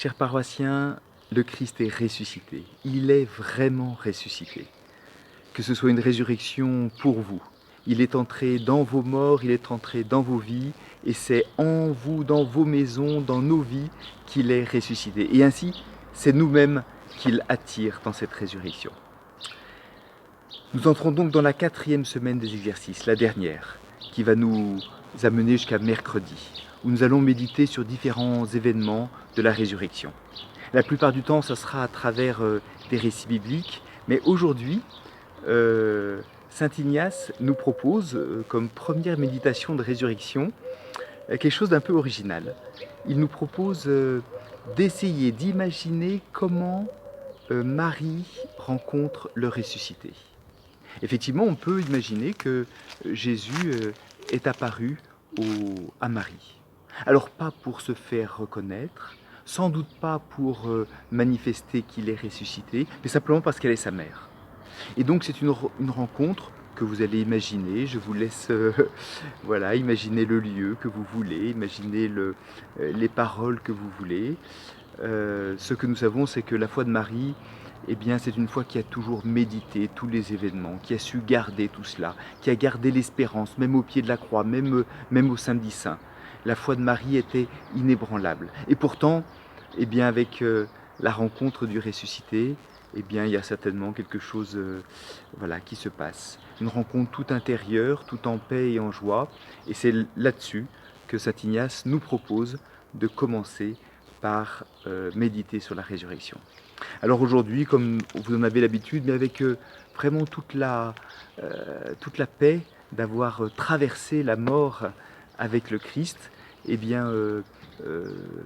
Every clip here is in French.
Chers paroissiens, le Christ est ressuscité. Il est vraiment ressuscité. Que ce soit une résurrection pour vous. Il est entré dans vos morts, il est entré dans vos vies, et c'est en vous, dans vos maisons, dans nos vies, qu'il est ressuscité. Et ainsi, c'est nous-mêmes qu'il attire dans cette résurrection. Nous entrons donc dans la 4e semaine des exercices, la dernière, qui va nous amener jusqu'à mercredi, où nous allons méditer sur différents événements de la résurrection. La plupart du temps, ça sera à travers des récits bibliques, mais aujourd'hui, Saint Ignace nous propose, comme première méditation de résurrection, quelque chose d'un peu original. Il nous propose d'essayer d'imaginer comment Marie rencontre le ressuscité. Effectivement, on peut imaginer que Jésus est apparu à Marie. Alors pas pour se faire reconnaître, sans doute pas pour manifester qu'il est ressuscité, mais simplement parce qu'elle est sa mère. Et donc c'est une rencontre que vous allez imaginer. Je vous laisse voilà, imaginer le lieu que vous voulez, imaginer les paroles que vous voulez. Ce que nous savons, c'est que la foi de Marie, eh bien, c'est une foi qui a toujours médité tous les événements, qui a su garder tout cela, qui a gardé l'espérance, même au pied de la croix, même au samedi saint. La foi de Marie était inébranlable. Et pourtant, eh bien, avec la rencontre du ressuscité, eh bien, il y a certainement quelque chose voilà, qui se passe. Une rencontre tout intérieure, tout en paix et en joie. Et c'est là-dessus que saint Ignace nous propose de commencer par méditer sur la résurrection. Alors aujourd'hui, comme vous en avez l'habitude, mais avec vraiment toute la paix d'avoir traversé la mort avec le Christ, eh bien,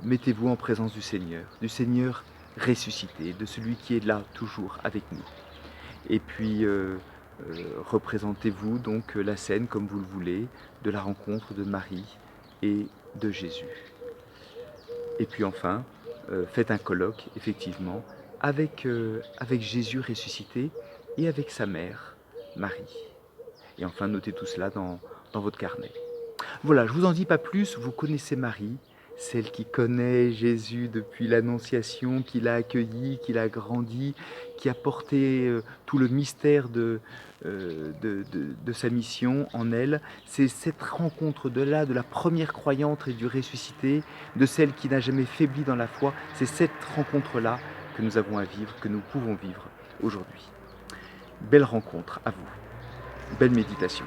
mettez-vous en présence du Seigneur ressuscité, de celui qui est là toujours avec nous. Et puis, représentez-vous donc la scène comme vous le voulez, de la rencontre de Marie et de Jésus. Et puis enfin, faites un colloque, effectivement, avec Jésus ressuscité et avec sa mère, Marie. Et enfin, notez tout cela dans votre carnet. Voilà, je ne vous en dis pas plus, vous connaissez Marie, celle qui connaît Jésus depuis l'Annonciation, qui l'a accueilli, qui l'a grandi, qui a porté tout le mystère de sa mission en elle. C'est cette rencontre de la première croyante et du ressuscité, de celle qui n'a jamais faibli dans la foi, c'est cette rencontre-là que nous avons à vivre, que nous pouvons vivre aujourd'hui. Belle rencontre à vous, belle méditation.